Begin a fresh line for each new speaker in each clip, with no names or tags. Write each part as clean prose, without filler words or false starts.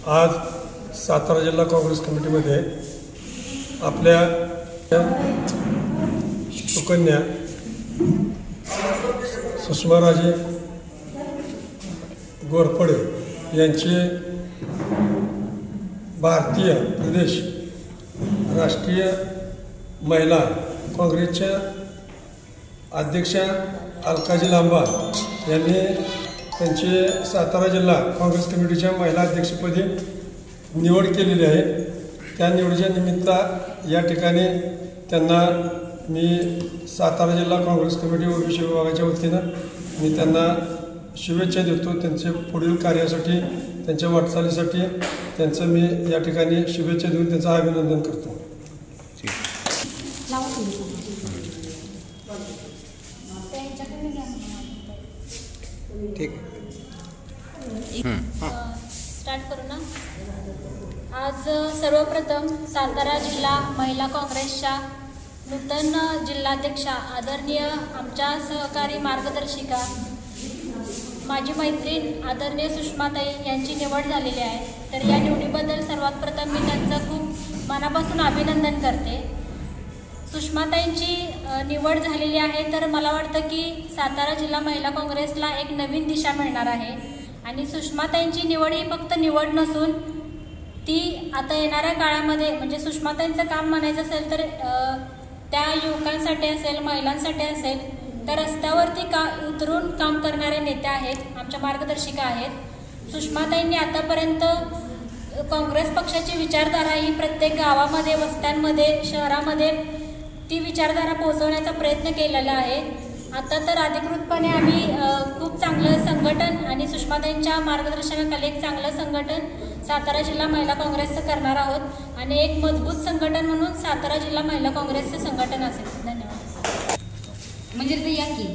आज सातारा जिल्हा काँग्रेस कमिटीमध्ये आपल्या सुकन्या सुषमाराजे गोरपडे यांचे भारतीय प्रदेश राष्ट्रीय महिला काँग्रेसच्या अध्यक्षा अलकाजी लांबा यांनी त्यांचे सातारा जिल्हा काँग्रेस कमिटीच्या महिला अध्यक्षपदी निवड केलेली आहे। त्या निवडीच्या निमित्त या ठिकाणी त्यांना मी सातारा जिल्हा काँग्रेस कमिटी ओबीसी विभागाच्या वतीनं मी त्यांना शुभेच्छा देतो। त्यांचे पुढील कार्यासाठी त्यांच्या वाटचालीसाठी त्यांचं मी या ठिकाणी शुभेच्छा देऊन त्यांचं अभिनंदन करतो।
ठीक
स्टार्ट करू ना। आज सर्वप्रथम सातारा जिल्हा महिला काँग्रेसच्या नूतन जिल्हाध्यक्षा आदरणीय आमच्या सहकारी मार्गदर्शिका माझी मैत्रीण आदरणीय सुषमाताई यांची निवड झालेली आहे। तर या निवडीबद्दल सर्वात प्रथम मी त्यांचं खूप मनापासून अभिनंदन करते। सुषमाताईंची निवड झालेली आहे तर मला वाटतं की सातारा जिल्हा महिला काँग्रेसला एक नवीन दिशा मिळणार आहे आणि सुषमाताईंची निवड ही फक्त निवड नसून ती आता येणाऱ्या काळामध्ये म्हणजे सुषमाताईंचं काम म्हणायचं असेल तर त्या युवकांसाठी असेल महिलांसाठी असेल तर रस्त्यावरती उतरून काम करणारे नेते आहेत, आमच्या मार्गदर्शिका आहेत। सुषमाताईंनी आतापर्यंत काँग्रेस पक्षाची विचारधारा ही प्रत्येक गावामध्ये वस्त्यांमध्ये शहरामध्ये ती विचारधारा पोहोचवण्याचा प्रयत्न केलेला आहे। आता तर अधिकृतपणे आम्ही खूप चांगलं संघटन आणि सुषमाताईंच्या मार्गदर्शनाखाली एक चांगलं संघटन सातारा जिल्हा महिला काँग्रेसचं करणार आहोत आणि एक मजबूत संघटन म्हणून सातारा जिल्हा महिला काँग्रेसचं संघटन असेल। धन्यवाद।
म्हणजे ते या की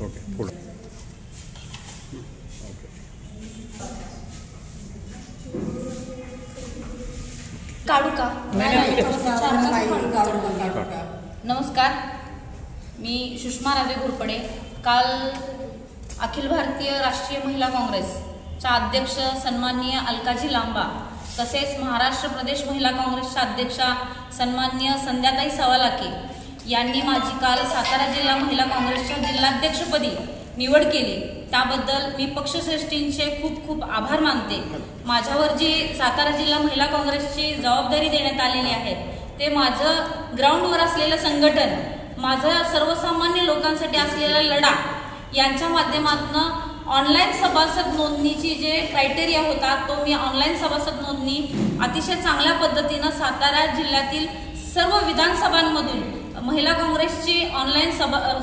ओके पुढे
काढू का? नमस्कार, मी सुषमाराजे गोरपडे। काल अखिल भारतीय राष्ट्रीय महिला काँग्रेसच्या अध्यक्ष सन्माननीय अलकाजी लांबा तसेच महाराष्ट्र प्रदेश महिला काँग्रेसच्या अध्यक्षा सन्माननीय संध्याताई सवालाके यांनी माझी काल सातारा जिल्हा महिला काँग्रेसच्या जिल्हाध्यक्षपदी निवड केली। त्याबद्दल मी पक्षश्रेष्ठींचे खूप खूप आभार मानते। माझ्यावर जी सातारा जिल्हा महिला काँग्रेसची जबाबदारी देण्यात आलेली आहे ते माझं ग्राउंडवर असलेलं संघटन, माझं सर्वसामान्य लोकांसाठी असलेला लढा यांच्या माध्यमातून ऑनलाईन सभासद नोंदणीची जे क्रायटेरिया होता तो मी ऑनलाईन सभासद नोंदणी अतिशय चांगल्या पद्धतीनं सातारा जिल्ह्यातील सर्व विधानसभांमधून महिला काँग्रेसची ऑनलाईन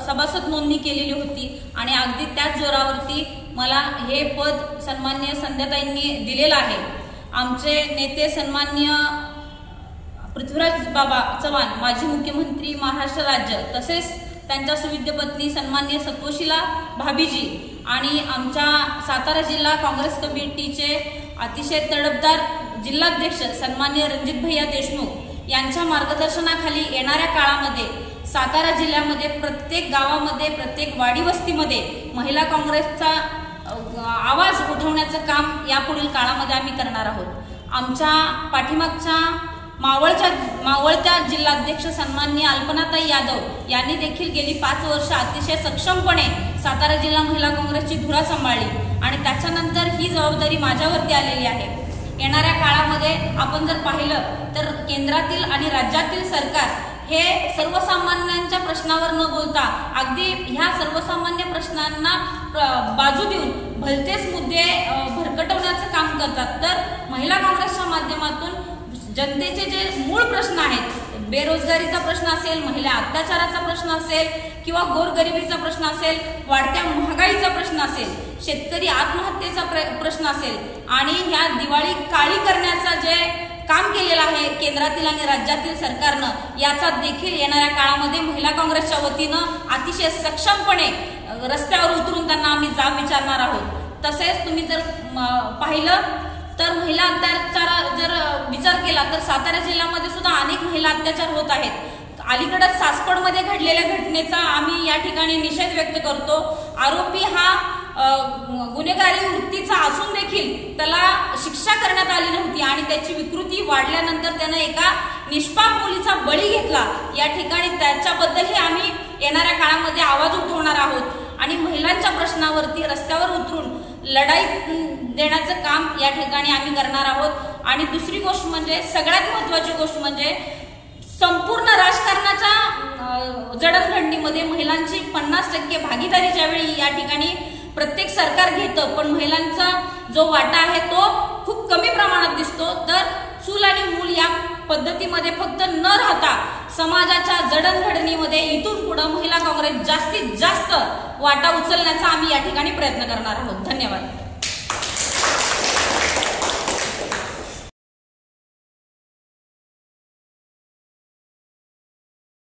सभासद नोंदणी केलेली होती आणि अगदी त्याच जोरावरती मला हे पद सन्माननीय संध्याताईंनी दिलेलं आहे। आमचे नेते सन्माननीय पृथ्वीराज बाबा चव्हाण माजी मुख्यमंत्री महाराष्ट्र राज्य तसेच त्यांच्या सुविद्य पत्नी सन्माननीय सत्वशीला भाभीजी आणि आमच्या सातारा जिल्हा काँग्रेस कमिटीचे अतिशय तडफदार जिल्हाध्यक्ष सन्माननीय रणजित भैया देशमुख यांच्या मार्गदर्शनाखाली येणाऱ्या काळामध्ये सातारा जिल्ह्यामध्ये प्रत्येक गावामध्ये प्रत्येक वाडी वस्तीमध्ये महिला काँग्रेसचा आवाज उठवण्याचं काम यापुढील काळामध्ये आम्ही करणार आहोत। आमच्या पाठीमागच्या मावळत्या जिल्हाध्यक्ष सन्माननीय अल्पनाताई यादव यांनी देखील गेली 5 वर्ष अतिशय सक्षमपणे सातारा जिल्हा महिला काँग्रेसची धुरा सांभाळली आणि त्याच्यानंतर ही जबाबदारी माझ्यावरती आलेली आहे। येणाऱ्या काळामध्ये आपण जर पाहिलं तर केंद्रातील आणि राज्यातील सरकार हे सर्वसामान्यांच्या प्रश्नावर न बोलता अगदी ह्या सर्वसामान्य प्रश्नांना बाजू देऊन भलतेच मुद्दे भरकटवण्याचं काम करतात। तर महिला काँग्रेसच्या माध्यमातून जनतेचे जे मूळ प्रश्न आहेत, बेरोजगारीचा प्रश्न असेल, महिला अत्याचाराचा प्रश्न असेल किंवा गोरगरिबीचा प्रश्न असेल, वाढत्या महागाईचा प्रश्न असेल, शेतकरी आत्महत्येचा प्रश्न असेल आणि ह्या दिवाळी काळी करण्याचा जे काम केलेलं आहे केंद्रातील आणि राज्यातील सरकारनं, याचा देखील येणाऱ्या काळामध्ये महिला काँग्रेसच्या वतीनं अतिशय सक्षमपणे रस्त्यावर उतरून त्यांना आम्ही जाब विचारणार आहोत. तसेच तुम्ही जर पाहिलं तर महिला अत्याचार जर विचार केला तर सातारा जिल्ह्यामध्ये सुद्धा अनेक महिला अत्याचार होत आहेत. अलीकडेच सासवडमध्ये घडलेल्या घटनेचा आम्ही या ठिकाणी निषेध व्यक्त करतो. आरोपी हा गुन्हेगारी वृत्तीचा असून देखील त्याला शिक्षा करण्यात आली नव्हती आणि त्याची विकृती वाढल्यानंतर त्यानं एका निष्पाप मुलीचा बळी घेतला. या ठिकाणी त्याच्याबद्दलही आम्ही येणाऱ्या काळामध्ये आवाज उठवणार आहोत आणि महिलांच्या प्रश्नावरती रस्त्यावर उतरून लढाई देण्याचं काम या ठिकाणी आम्ही करणार आहोत. आणि दुसरी गोष्ट म्हणजे सगळ्यात महत्त्वाची गोष्ट म्हणजे संपूर्ण राजकारणाच्या जडणघडणीमध्ये महिलांची 50% भागीदारी ज्यावेळी या ठिकाणी प्रत्येक सरकार घेतं, पण महिलांचा जो वाटा आहे तो खूप कमी प्रमाणात दिसतो. तर चूल आणि मूल या पद्धतीमध्ये फक्त न राहता समाजाच्या जडणघडणीमध्ये इथून पुढे महिला काँग्रेस जास्तीत जास्त वाटा उचलण्याचा आम्ही या ठिकाणी प्रयत्न करणार आहोत. धन्यवाद.